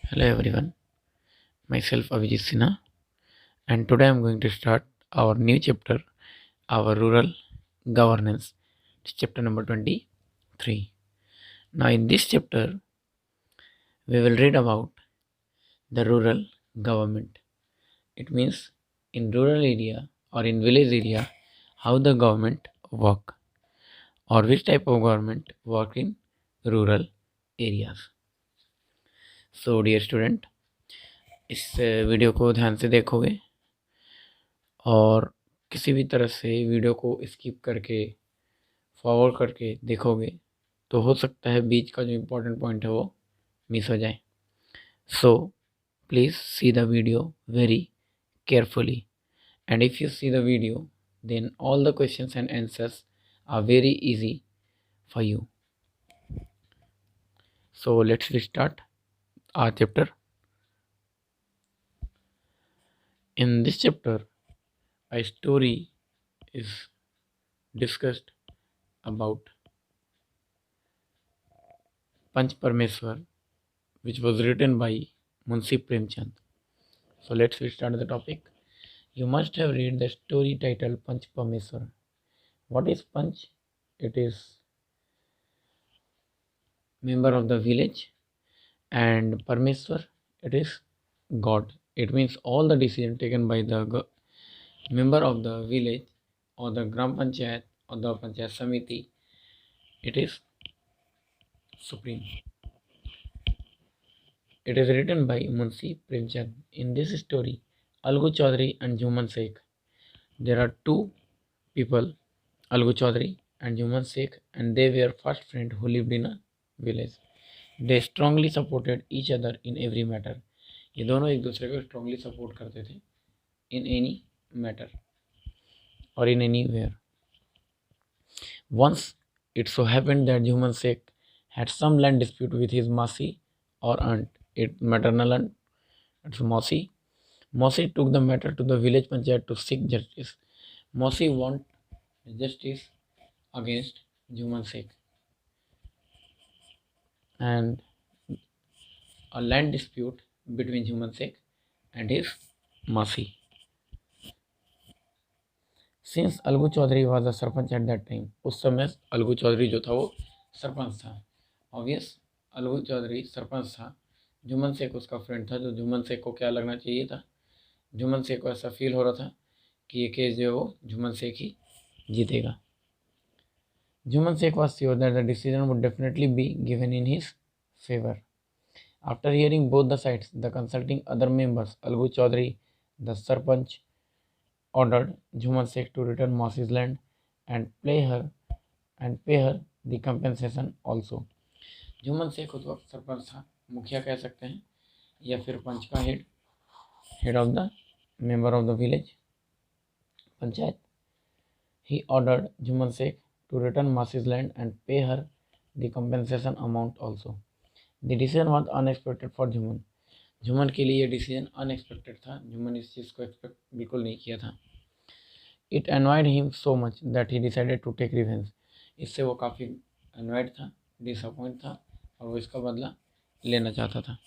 Hello everyone, myself Avijit Sinha, and today I'm going to start our new chapter, our rural governance. It's chapter number 23. Now, in this chapter, we will read about the rural government. It means in rural area or in village area, how the government work or which type of government work in rural areas. So, dear student, इस video को ध्यान से देखोगे और किसी भी तरह से वीडियो को स्किप करके फॉरवर्ड करके देखोगे तो हो सकता है बीच का जो इम्पोर्टेंट पॉइंट है वो मिस हो जाए। So please see the video very carefully, and if you see the video then all the questions and answers are very easy for you. So let's start our chapter. In this chapter, a story is discussed about Panch Parmeshwar, which was written by Munshi Premchand. So let's start the topic. You must have read the story titled Panch Parmeshwar. What is Panch? It is member of the village, and Parmeshwar, it is God. It means all the decision taken by the member of the village or the Gram Panchayat or the Panchayat Samiti, it is supreme. It is written by Munshi Premchand. In this story, Algu Chaudhary and Juman Sheikh, there are two people, Algu Chaudhary and Juman Sheikh, and they were first friends who lived in a village. They strongly supported each other in every matter. ये दोनों एक दूसरे को strongly support करते थे in any matter or in anywhere. Once it so happened that Juman Sheikh had some land dispute with his Masi or aunt, it maternal aunt, it's Mausi. Mausi took the matter to the village panchayat to seek justice. Mausi want justice against Juman Sheikh, and a land dispute between Juman Sheikh and his Masi. Since Algu Chaudhary was a sarpanch at that time, उस समय अलगू चौधरी जो था वो सरपंच था. Obvious Algu Chaudhary sarpanch था. जुमन शेख उसका friend था. जो जुमन शेख को क्या लगना चाहिए था, जुमन शेख को ऐसा फील हो रहा था कि ये केस जो है वो जुमन शेख ही जीतेगा. Juman Sheikh was sure that the decision would definitely be given in his favor. After hearing both the sides, the consulting other members, Algu Chaudhary, the Sarpanch, ordered Juman Sheikh to return Mausi's land and pay her the compensation also. Juman Sheikh उस वक्त सरपंच था, मुखिया कह सकते हैं, या फिर पंच का head of the member of the village panchayat. He ordered Juman Sheikh to return Mausi's land and pay her the compensation amount also. The decision was unexpected for Juman. Juman के लिए ये डिसीजन अनएक्सपेक्टेड था. जुमन इस चीज़ को एक्सपेक्ट बिल्कुल नहीं किया था. It annoyed him so much that he decided to take revenge. इससे वो काफ़ी annoyed था, disappointed था और वो इसका बदला लेना चाहता था.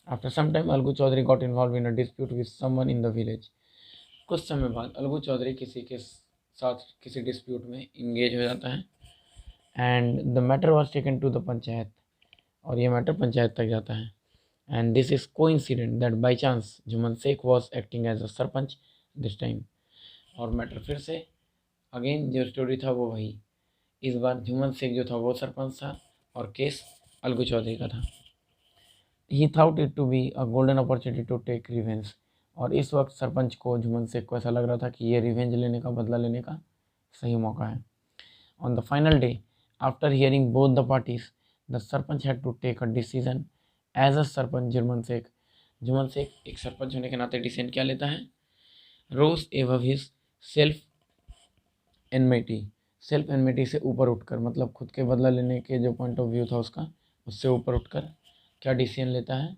After some time, Algu Chaudhary got involved in a dispute with someone in the village. कुछ समय बाद अलगू चौधरी किसी के साथ किसी डिस्प्यूट में इंगेज हो जाता है, and the matter was taken to the panchayat, और ये मैटर पंचायत तक जाता है. And this is coincident that by chance Jumman Shaikh was acting as a sarpanch this time. और मैटर फिर से अगेन जो स्टोरी था वो वही. इस बार जुमन शेख जो था वो सरपंच था और केस अलगू चौधरी का था. He thought it to be a golden opportunity to take revenge. और इस वक्त सरपंच को जुमन शेख को ऐसा लग रहा था कि ये रिवेंज लेने का, बदला लेने का सही मौका है. On the final day, after hearing both the parties, the sarpanch had to take a decision as a sarpanch. Jumman Shaikh एक सरपंच होने के नाते डिसीजन क्या लेता है, rose above his self enmity से ऊपर उठकर, मतलब खुद के बदला लेने के जो पॉइंट ऑफ व्यू था उसका, उससे ऊपर उठकर क्या डिसीजन लेता है,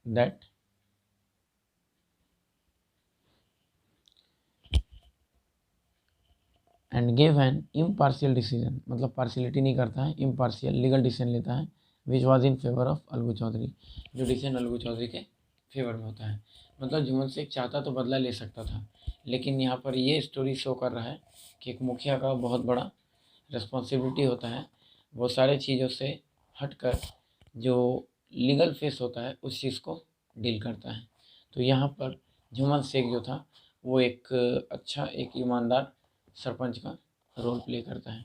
that and give an impartial decision. मतलब पार्शियलिटी नहीं करता है, इम्पार्शियल लीगल डिसीजन लेता है which was in favour of Algu Chaudhary, जो डिसीजन अलगू चौधरी के फेवर में होता है। मतलब जुम्मन शेख चाहता तो बदला ले सकता था, लेकिन यहाँ पर ये स्टोरी शो कर रहा है कि एक मुखिया का बहुत बड़ा रिस्पॉन्सिबिलिटी होता है, वो सारे चीज़ों से हटकर जो लीगल फेस होता है उस चीज़ को डील करता है। तो यहाँ पर जुम्मन शेख जो था वो एक अच्छा, एक ईमानदार सरपंच का रोल प्ले करता है।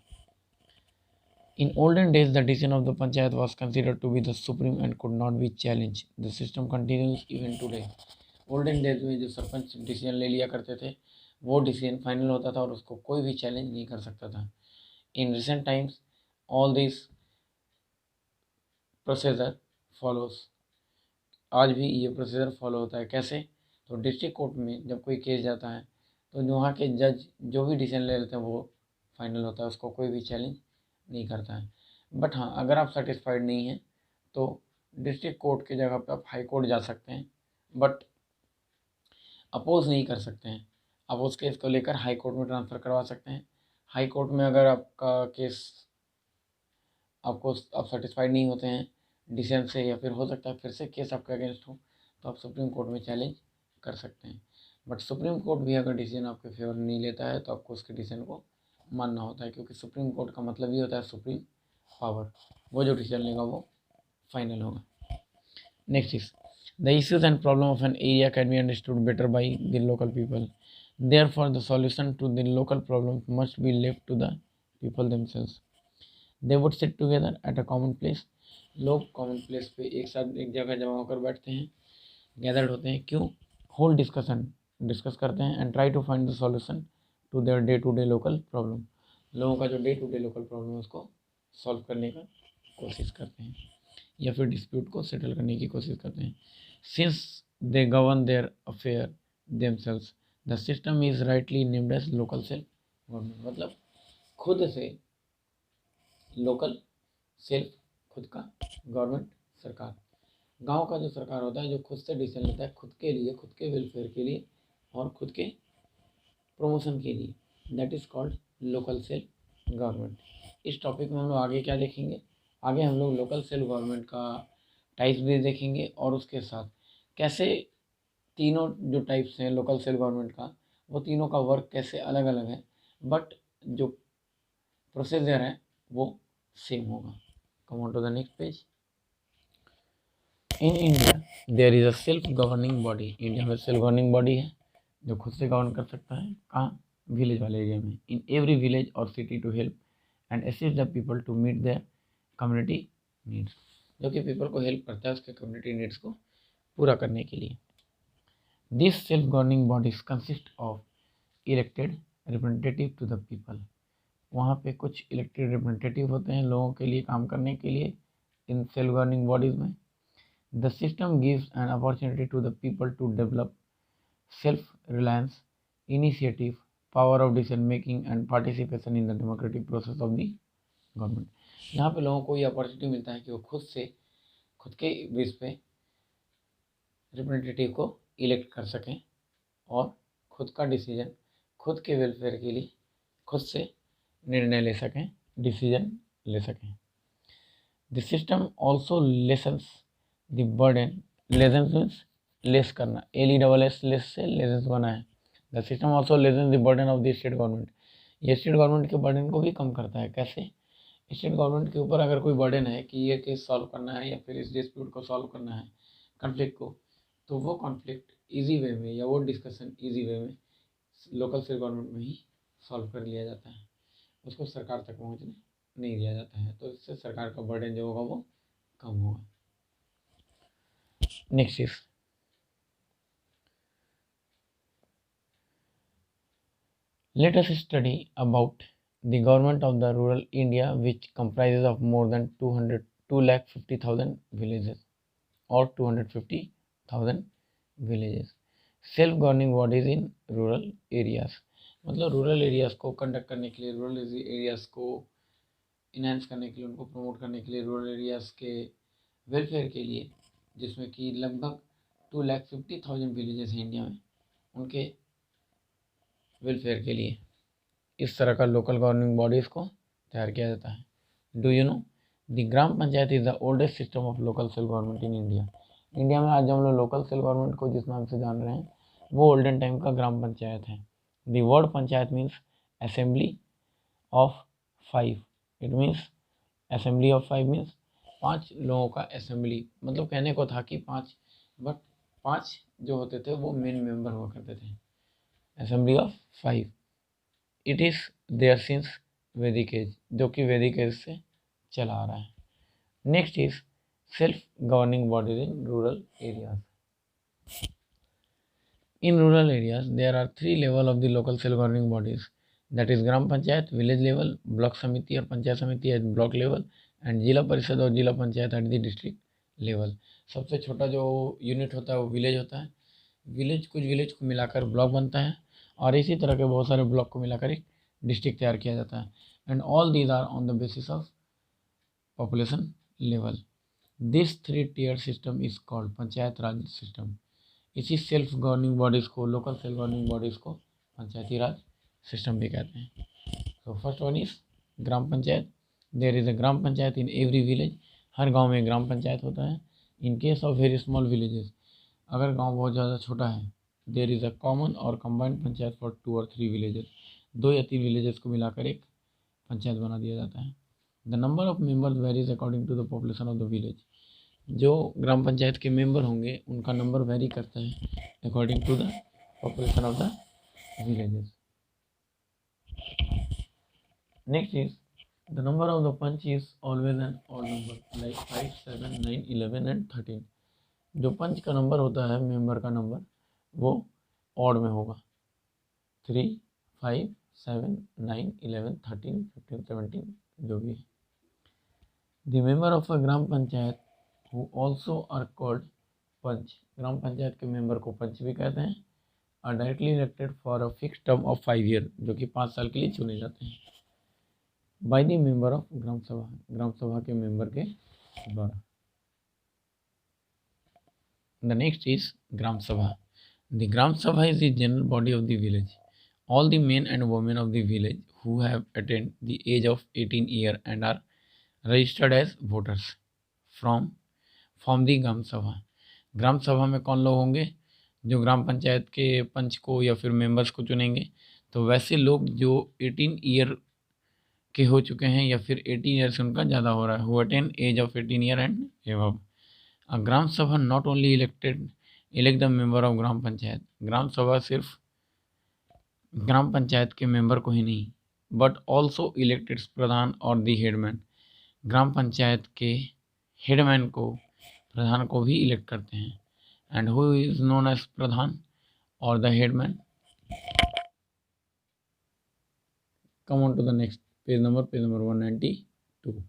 In olden days, the decision of the panchayat was considered to be the supreme and could not be challenged. The system continues even today. Olden days में जो सरपंच डिसीजन ले लिया करते थे वो डिसीजन फाइनल होता था और उसको कोई भी चैलेंज नहीं कर सकता था। In recent times, all this procedure follows. आज भी ये प्रोसीजर फॉलो होता है। कैसे? तो डिस्ट्रिक्ट कोर्ट में जब कोई केस जाता है तो वहाँ के जज जो भी डिसीजन ले लेते हैं वो फाइनल होता है, उसको कोई भी चैलेंज नहीं करता है। बट हाँ, अगर आप सेटिस्फाइड नहीं हैं तो डिस्ट्रिक्ट कोर्ट की जगह पे आप हाई कोर्ट जा सकते हैं, बट अपोज नहीं कर सकते हैं। आप उस केस को लेकर हाई कोर्ट में ट्रांसफ़र करवा सकते हैं। हाई कोर्ट में अगर आपका केस आप सेटिस्फाइड नहीं होते हैं डिसीजन से, या फिर हो सकता है फिर से केस आपके अगेंस्ट हो, तो आप सुप्रीम कोर्ट में चैलेंज कर सकते हैं। बट सुप्रीम कोर्ट भी अगर डिसीजन आपके फेवर नहीं लेता है तो आपको उसके डिसीजन को मानना होता है, क्योंकि सुप्रीम कोर्ट का मतलब ही होता है सुप्रीम पावर। वो जो डिसीजन लेगा वो फाइनल होगा। Next is the issues and problem of an area can be understood better by the local people, therefore the solution to the local problem must be left to the people themselves. They would sit together at a common place. लोग common place पे एक साथ एक जगह जमा होकर बैठते हैं, गैदर्ड होते हैं। क्यों? होल डिस्कस करते हैं and try to find the solution to their day to day local problem. लोगों का जो day to day local problem है उसको सॉल्व करने का कोशिश करते हैं, या फिर डिस्प्यूट को सेटल करने की कोशिश करते हैं। Since they govern their affair themselves, the system is rightly named as local self government. मतलब खुद से लोकल सेल्फ, खुद का गवर्नमेंट, सरकार। गांव का जो सरकार होता है जो खुद से डिसीजन लेता है, खुद के लिए, खुद के वेलफेयर के लिए और खुद के प्रमोशन के लिए, that is called local self government. इस टॉपिक में हम लोग आगे क्या देखेंगे? आगे हम लोग लोकल सेल्फ गवर्नमेंट का टाइप्स भी देखेंगे और उसके साथ कैसे तीनों जो टाइप्स हैं लोकल सेल्फ गवर्नमेंट का, वो तीनों का वर्क कैसे अलग अलग है, बट जो प्रोसीजर है वो सेम होगा। Come on to the next page. In India there is a self governing body. India में सेल्फ गवर्निंग बॉडी है जो खुद से गवर्न कर सकता है। कहाँ? विलेज वाले एरिया में। इन एवरी विलेज और city to help and assist the people to meet their community needs, जो कि पीपल को हेल्प करता है उसके कम्युनिटी नीड्स को पूरा करने के लिए। This self governing bodies consist of elected representative to the people. वहाँ पे कुछ इलेक्टेड रिप्रेजेंटेटिव होते हैं लोगों के लिए काम करने के लिए इन सेल्फ गवर्निंग बॉडीज़ में। The system gives an opportunity to the people to develop self-reliance, initiative, power of decision making and participation in the democratic process of the government. यहाँ पे लोगों को ये अपॉर्चुनिटी मिलता है कि वो खुद से खुद के बेस पे रिप्रेजेंटेटिव को इलेक्ट कर सकें और खुद का डिसीजन खुद के वेलफेयर के लिए खुद से निर्णय ले सकें, डिसीजन ले सकें। The system also lessons the burden, licence means less करना, LESS लेस से लेसेंस बना है। The system also licence the burden of the state government. ये स्टेट गवर्नमेंट के बर्डन को भी कम करता है। कैसे? स्टेट गवर्नमेंट के ऊपर अगर कोई बर्डन है कि ये केस सॉल्व करना है या फिर इस डिस्प्यूट को सॉल्व करना है, कॉन्फ्लिक्ट को, तो वो कॉन्फ्लिक्ट ईजी वे में या वो डिस्कशन ईजी वे में लोकल स्टेट गवर्नमेंट में ही सॉल्व कर लिया जाता है, उसको सरकार तक पहुँचने नहीं दिया जाता है। तो इससे सरकार का बर्डन जो होगा वो कम होगा। Next is let us study about the government of the rural India, which comprises of more than 250,000 villages or 250,000 villages. Self governing bodies in rural areas, मतलब रूरल एरियाज को कंडक्ट करने के लिए, रूरल एरियाज को enhance करने के लिए, उनको प्रमोट करने के लिए, रूरल एरियाज के वेलफेयर के लिए, जिसमें कि लगभग 250,000 विलेजेस हैं इंडिया में, उनके वेलफेयर के लिए इस तरह का लोकल गवर्निंग बॉडीज़ को तैयार किया जाता है। Do you know the gram panchayat is the oldest system of local self government in India. India में आज हम लोग लोकल सेल्फ गवर्नमेंट को जिस नाम से जान रहे हैं वो ओल्डन टाइम का ग्राम पंचायत है। The word panchayat means assembly of 5। It means assembly of 5 means 5 लोगों का असेंबली, मतलब कहने को था कि 5, बट 5 जो होते थे वो मेन मेंबर हुआ करते थे। Assembly of 5। It is there since Vedic age, जो कि वैदिक एज से चला आ रहा है। Next is self governing bodies in rural areas. In rural areas, there are 3 levels of the local self-governing bodies. That is Gram Panchayat, village level, Block Samiti or Panchayat Samiti at block level, and जिला परिषद और जिला panchayat at the district level. सबसे छोटा जो unit होता है वो विलेज होता है। कुछ विलेज को मिलाकर ब्लॉक बनता है और इसी तरह के बहुत सारे ब्लॉक को मिलाकर एक डिस्ट्रिक्ट तैयार किया जाता है। And all these are on the basis of population level. This 3 tier system is called panchayat raj system. इसी सेल्फ गवर्निंग बॉडीज़ को, लोकल सेल्फ गवर्निंग बॉडीज़ को पंचायती राज सिस्टम भी कहते हैं। तो first one is gram panchayat. There is a gram panchayat in every village. हर गांव में ग्राम पंचायत होता है। In case of very small villages, अगर गांव बहुत ज़्यादा छोटा है, देयर इज़ अ कॉमन और कंबाइंड पंचायत फॉर 2 और 3 विलेजेस। 2 या 3 विलेजेस को मिलाकर एक पंचायत बना दिया जाता है। The number of members varies according to the population of the village. जो ग्राम पंचायत के मेंबर होंगे उनका नंबर वेरी करता है according to the population of the villages. Next is the number of the panch is always an odd number like 5, 7, 9, 11 and 13। जो पंच का number होता है, मेंबर का नंबर, वो ऑड में होगा। 3, 5, 7, 9, 11, 13, 15, 17 जो भी है। The member of a gram panchayat who also are called पंच, ग्राम पंचायत के मेंबर को पंच भी कहते हैं, are directly elected for a fixed term of 5 year, जो कि 5 साल के लिए चुने जाते हैं by the member of ग्राम सभा, ग्राम सभा के मेंबर के द्वारा। The next is ग्राम सभा। The ग्राम सभा is the general body of the village. All the men and women of the village who have attained the age of 18 year and are registered as voters from from the gram sabha. Gram सभा में कौन लोग होंगे? जो ग्राम पंचायत के पंच को या फिर मेंबर्स को चुनेंगे। तो वैसे लोग जो 18 ईयर के हो चुके हैं या फिर 18 ईयर से उनका ज़्यादा हो रहा है, who attain age of 18 year and above. Gram sabha not only elect the member of gram panchayat. Gram sabha सिर्फ ग्राम पंचायत के मेंबर को ही नहीं, बट ऑल्सो इलेक्टेड प्रधान और दी हेडमैन। ग्राम पंचायत के हेडमैन को, प्रधान को भी इलेक्ट करते हैं। And who is known as pradhan or the headman. Come on to the next page number 192।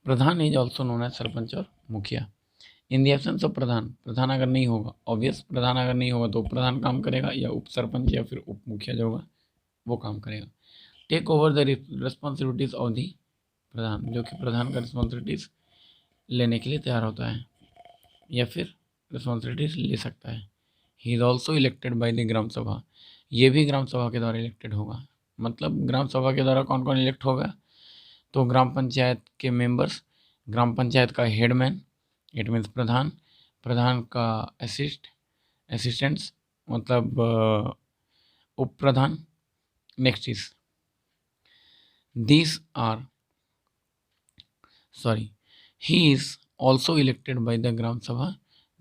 Pradhan is also known as sarpanch or mukhiya. In the absence of pradhan, pradhan अगर नहीं होगा, ऑब्वियस प्रधान अगर नहीं होगा तो प्रधान काम करेगा या उप सरपंच या फिर उप मुखिया जो होगा वो काम करेगा। Take over the responsibilities of the pradhan, जो कि प्रधान का रिस्पॉन्सिबिलिटीज लेने के लिए तैयार होता है या फिर रिस्पॉन्सिबिलिटीज ले सकता है। He is also elected by the gram sabha. ये भी ग्राम सभा के द्वारा इलेक्टेड होगा। मतलब ग्राम सभा के द्वारा कौन कौन इलेक्ट होगा? तो ग्राम पंचायत के मेंबर्स, ग्राम पंचायत का headman, it means pradhan, pradhan का असिस्टेंट्स मतलब उप pradhan. Next is these are he is also elected by the gram sabha.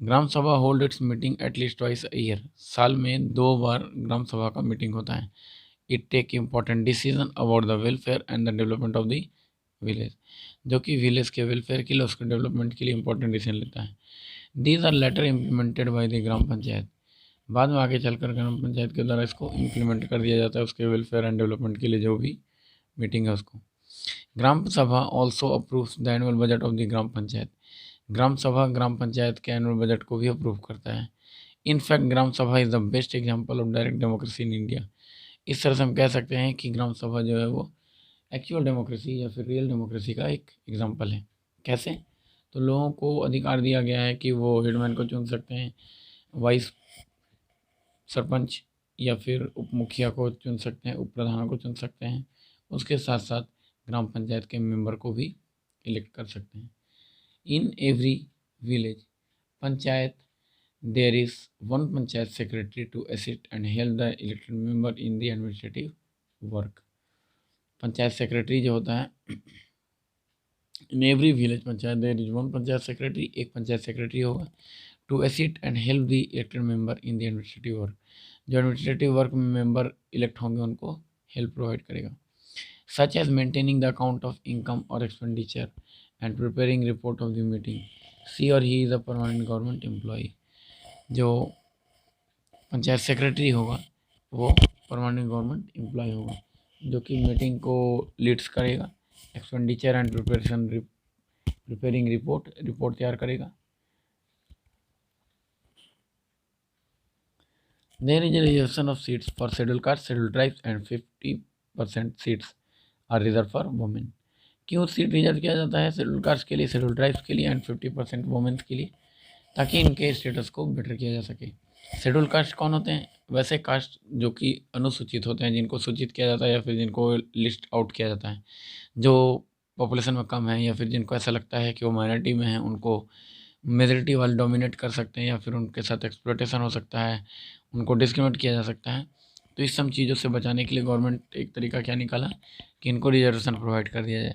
Gram sabha hold its meeting at least twice a year. साल में 2 बार ग्राम सभा का मीटिंग होता है। It take important decision about the welfare and the development of the village, जो कि village के welfare के लिए, उसके डेवलपमेंट के लिए इंपॉर्टेंट डिसीजन लेता है। These are later implemented by the gram panchayat. बाद में आगे चलकर ग्राम पंचायत के द्वारा इसको इम्प्लीमेंट कर दिया जाता है, उसके वेलफेयर एंड डेवलपमेंट के लिए जो भी मीटिंग है उसको। Gram sabha also approves the annual budget of the gram panchayat. Gram sabha gram panchayat के एनुअल बजट को भी अप्रूव करता है। इनफैक्ट ग्राम सभा is the best example of direct democracy in India. इस तरह से हम कह सकते हैं कि ग्राम सभा जो है वो एक्चुअल डेमोक्रेसी या फिर रियल डेमोक्रेसी का एक एग्जाम्पल है। कैसे? तो लोगों को अधिकार दिया गया है कि वो हेडमैन को चुन सकते हैं, वाइस सरपंच या फिर उप मुखिया को चुन सकते हैं, उप प्रधानों को चुन सकते हैं। उसके साथ साथ ग्राम पंचायत के मेंबर को भी इलेक्ट कर सकते हैं। In every village panchayat there is one panchayat secretary to assist and help the elected member in the administrative work. Panchayat secretary जो होता है, in every village panchayat there is one panchayat secretary, एक पंचायत सेक्रेटरी होगा, to assist and help the elected member in the administrative work. जो administrative work में member elect होंगे उनको help provide करेगा, such as maintaining the account of income और expenditure and preparing report of the meeting. She or he is a permanent government employee. जो panchayat secretary होगा वो permanent government employ होगा, जो कि मीटिंग को लीड्स करेगा, एक्सपेंडिचर एंड प्रिपेयरिंग रिपोर्ट तैयार करेगा। There is a reservation of seats for scheduled castes, scheduled tribes and 50% seats are reserved for women। क्यों सीट रिजर्व किया जाता है शेड्यूल कास्ट के लिए, शेड्यूल ट्राइब्स के लिए एंड 50% वुमेन्स के लिए, ताकि इनके स्टेटस को बेटर किया जा सके। शेड्यूल कास्ट कौन होते हैं? वैसे कास्ट जो कि अनुसूचित होते हैं, जिनको सूचित किया जाता है या फिर जिनको लिस्ट आउट किया जाता है, जो पॉपुलेशन में कम है या फिर जिनको ऐसा लगता है कि वो माइनॉरिटी में है, उनको मेजॉरिटी वाले डोमिनेट कर सकते हैं या फिर उनके साथ एक्सप्लॉयटेशन हो सकता है, उनको डिस्क्रिमिनेट किया जा सकता है। तो इस सब चीज़ों से बचाने के लिए गवर्नमेंट एक तरीका क्या निकाला कि इनको रिजर्वेशन प्रोवाइड कर दिया जाए।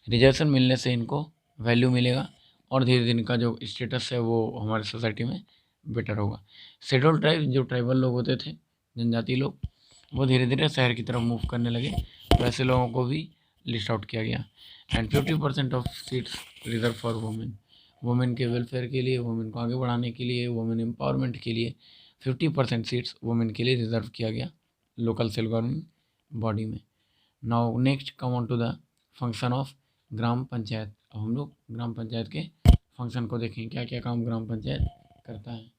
रिजर्वेशन मिलने से इनको वैल्यू मिलेगा और धीरे धीरे इनका जो स्टेटस है वो हमारी सोसाइटी में बेटर होगा। शेड्यूल ट्राइब जो ट्राइबल लोग होते थे, जनजाति लोग, वो धीरे धीरे शहर की तरफ मूव करने लगे, तो ऐसे लोगों को भी लिस्ट आउट किया गया। And 50% of seats reserve for women. Women के वेलफेयर के लिए, वुमेन को आगे बढ़ाने के लिए, वुमेन एम्पावरमेंट के लिए 50% सीट्स वुमेन के लिए रिजर्व किया गया लोकल सेल्फ गवर्निंग बॉडी में। Now next come on to the function of gram panchayat. अब हम लोग ग्राम पंचायत के फंक्शन को देखें, क्या क्या काम ग्राम पंचायत करता है।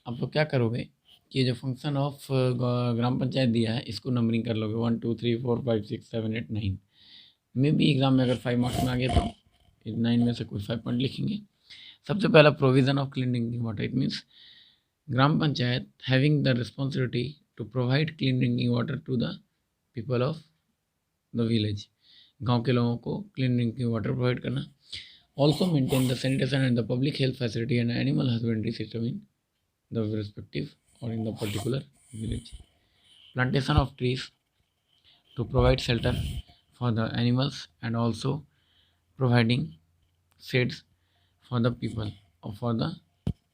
अब तो क्या करोगे कि जो फंक्शन ऑफ ग्राम पंचायत दिया है इसको नंबरिंग कर लोगे 1 2 3 4 5 6 7 8 9 में भी। एग्जाम में अगर 5 मार्क्स में आ गया तो 9 में से कुछ 5 पॉइंट लिखेंगे। सबसे पहला provision of clean drinking water. It means gram panchayat having the responsibility to provide clean drinking water to the people of the village. गांव के लोगों को क्लीन ड्रिंकिंग वाटर प्रोवाइड करना। Also maintain the sanitation and the public health facility and animal husbandry system in the respective or in the particular village. Plantation of trees to provide shelter for the animals and also providing shades for the people or for the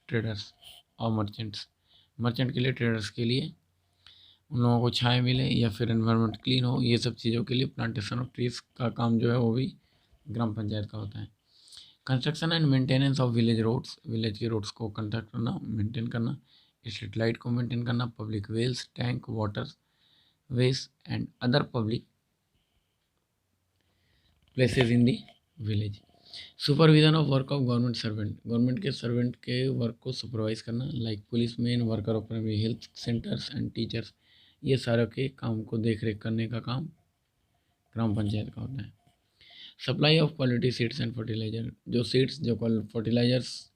traders or merchants। Merchant के लिए, traders के लिए, उन लोगों को छाया मिले या फिर एनवायरनमेंट क्लीन हो, ये सब चीज़ों के लिए प्लांटेशन ऑफ ट्रीज का काम जो है वो भी ग्राम पंचायत का होता है। Construction and maintenance of village roads. Village के रोड्स को कंस्ट्रक्ट करना, मेंटेन करना, स्ट्रीट लाइट को मेंटेन करना, public wells, tank, water ways and other public places in the village. Supervision of work of government servant. Government के servant के work को supervise करना, like police man, worker of primary health centres and teachers, ये सारे के काम को देख रेख करने का काम ग्राम पंचायत का होता है। Supply of quality seeds and fertiliser. जो सीड्स, जो फर्टिलाइजर्स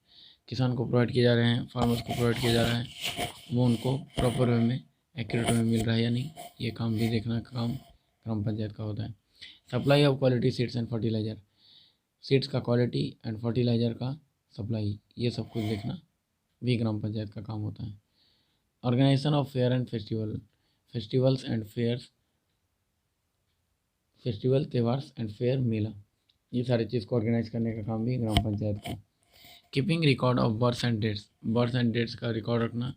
किसान को प्रोवाइड किए जा रहे हैं, फार्मर्स को प्रोवाइड किया जा रहा है, वो उनको प्रॉपर वे में, एक्यूरेट वे में मिल रहा है या नहीं, ये काम भी देखना का काम ग्राम पंचायत का होता है। Supply of quality seeds and fertiliser. Seeds का क्वालिटी एंड फर्टिलाइजर का सप्लाई, ये सब कुछ देखना भी ग्राम पंचायत का काम होता है। Organisation of fair and festivals and fairs, festival, त्योहार एंड फेयर, मेला, ये सारी चीज़ को ऑर्गेनाइज करने का काम भी ग्राम पंचायत का। Keeping record of birth and dates. Birth and dates का रिकॉर्ड रखना,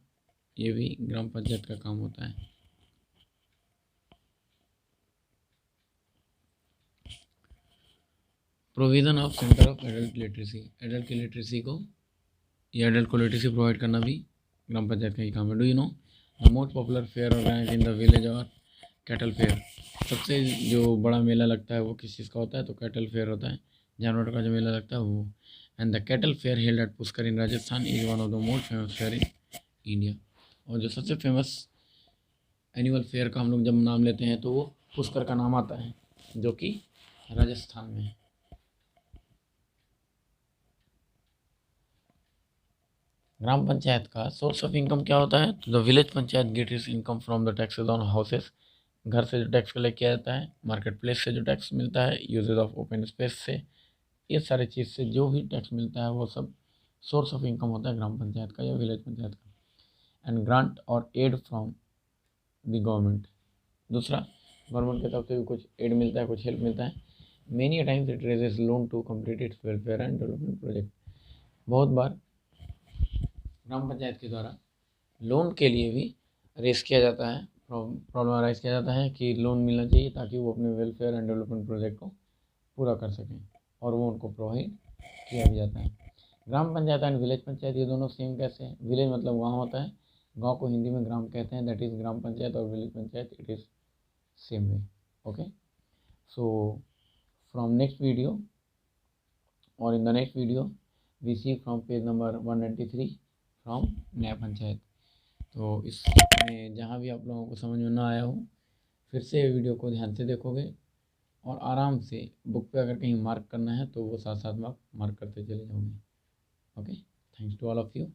ये भी ग्राम पंचायत का काम होता है। Provision of centre of adult literacy. Adult की लिटरेसी को या एडल्ट को लिटरेसी प्रोवाइड करना भी ग्राम पंचायत का ही काम है। Do you know the most popular fair organise in the village और कैटल फेयर। सबसे जो बड़ा मेला लगता है वो किस चीज़ का होता है? तो कैटल फेयर होता है, जानवरों का जो मेला लगता है वो। And the cattle fair held at Pushkar in Rajasthan is one of the most famous fair in India. और जो सबसे फेमस एनुअल फेयर का हम लोग जब नाम लेते हैं तो वो पुष्कर का नाम आता है, जो कि राजस्थान में है। ग्राम पंचायत का सोर्स ऑफ इनकम क्या होता है? तो the village panchayat get is income from the taxes on houses. घर से जो टैक्स कलेक्ट किया जाता है, मार्केट प्लेस से जो टैक्स मिलता है, यूजेज ऑफ ओपन स्पेस से, ये सारे चीज़ से जो भी टैक्स मिलता है वो सब सोर्स ऑफ इनकम होता है ग्राम पंचायत का या विलेज पंचायत का। एंड ग्रांट और एड फ्रॉम द गवर्नमेंट, दूसरा गवर्नमेंट की तरफ से भी कुछ एड मिलता है, कुछ हेल्प मिलता है। Many times it raises loan to complete its welfare and development project, बहुत बार ग्राम पंचायत के द्वारा लोन के लिए भी रेस किया जाता है, प्रॉब्लम राइज किया जाता है कि लोन मिलना चाहिए ताकि वो अपने वेलफेयर एंड डेवलपमेंट प्रोजेक्ट को पूरा कर सकें, और वो उनको प्रोवाइड किया भी जाता है। ग्राम पंचायत एंड विलेज पंचायत ये दोनों सेम कैसे हैं? विलेज मतलब गांव होता है, गांव को हिंदी में ग्राम कहते हैं, that is gram panchayat, or village panchayat it is same way. Okay, so from next video or in the next video we see from page number 193 from nyaya panchayat. तो इसमें जहाँ भी आप लोगों को समझ में ना आया हो, फिर से वीडियो को ध्यान से देखोगे और आराम से बुक पे अगर कहीं मार्क करना है तो वो साथ साथ में आप मार्क करते चले जाओगे। Okay, thanks to all of you.